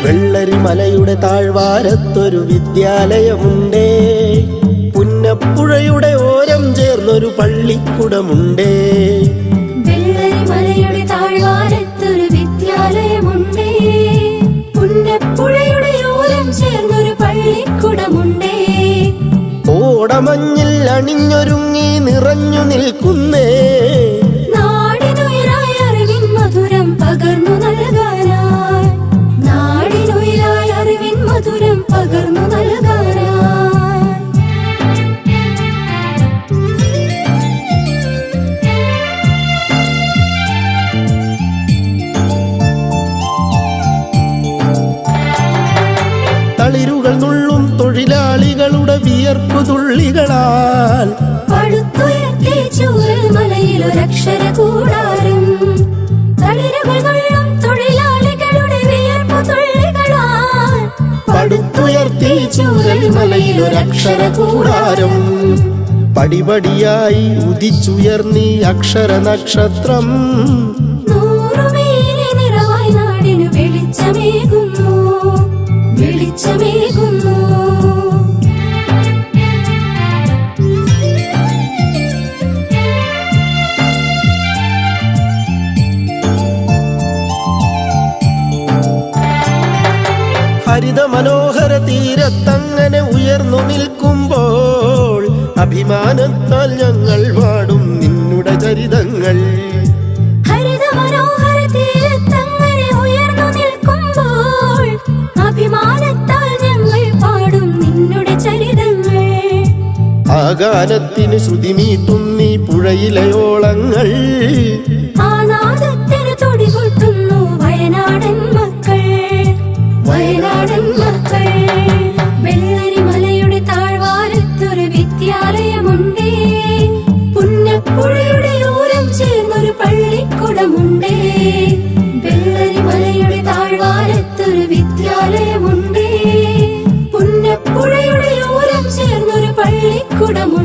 വെള്ളരിമലയുടെ താഴ്വാരത്തൊരു വിദ്യാലയമുണ്ടേ. പുന്നപ്പുഴയുടെ ഓരം ചേർന്നൊരു പള്ളിക്കുടമുണ്ടേ. വെള്ളരിമലയുടെ താഴ്വാരത്തൊരു വിദ്യാലയമുണ്ടേ. പുന്നപ്പുഴയുടെ ഓരം ചേർന്നൊരു പള്ളിക്കുടമുണ്ടേ. ഓടമഞ്ഞിൽ അണിഞ്ഞൊരുങ്ങി നിറഞ്ഞു നിൽക്കുന്നേ. നാടിനുയരായ അറിവിൻ മധുരം പകർന്നു നൽകാനായി. നാടിനുയരായ അറിവിൻ മധുരം പകർന്നു നൽകാനായി. തളിരുകൾ നുള്ളും തൊഴിലാളികളുടെ വിയർപ്പു തുള്ളികളാൽ പടുത്തുയർത്തി ചൂരൽമലയിലൊരക്ഷര കൂടാരം. തളിരുകൾ നുള്ളും തൊഴിലാളികളുടെ വിയർപ്പു തുള്ളികളാൽ പടുത്തുയർത്തി ചൂരൽമലയിലൊരക്ഷര കൂടാരം. പടിപടിയായി ഉദിച്ചുയർന്നീ അക്ഷര നക്ഷത്രം. നൂറുമേനി നിറവായി നാടിനു വെളിച്ചമേകുന്നു, വെളിച്ചമേകുന്നു. ഹരിത മനോഹര തീരത്തങ്ങനെ ഉയർന്നു നിൽക്കുമ്പോൾ അഭിമാനത്താൽ ഞങ്ങൾ പാടും നിന്നുടെ ചരിതങ്ങൾ. ഹരിത മനോഹര തീരത്തങ്ങനെ ഉയർന്നു നിൽക്കുമ്പോൾ അഭിമാനത്താൽ ഞങ്ങൾ പാടും നിന്നുടെ ചരിതങ്ങൾ. ആ ഗാനത്തിന് ശ്രുതിമീട്ടും നീ പുഴയിലെ ഓളങ്ങൾ. ആ നാദത്തിന് തുടികൊട്ടുന്നു വയനാടൻ മക്കൾ, വയനാടൻ മക്കൾ. വെള്ളരിമലയുടെ താഴ്വാരത്തൊരു വിദ്യാലയമുണ്ടേ. പുന്നപ്പുഴയുടെ ഓരം ചേർന്നൊരു പള്ളിക്കുടമുണ്ടേ. വെള്ളരിമലയുടെ താഴ്വാരത്തൊരു വിദ്യാലയമുണ്ടേ. പുന്നപ്പുഴയുടെ ഓരം ചേർന്നൊരു പള്ളിക്കുടമുണ്ടേ.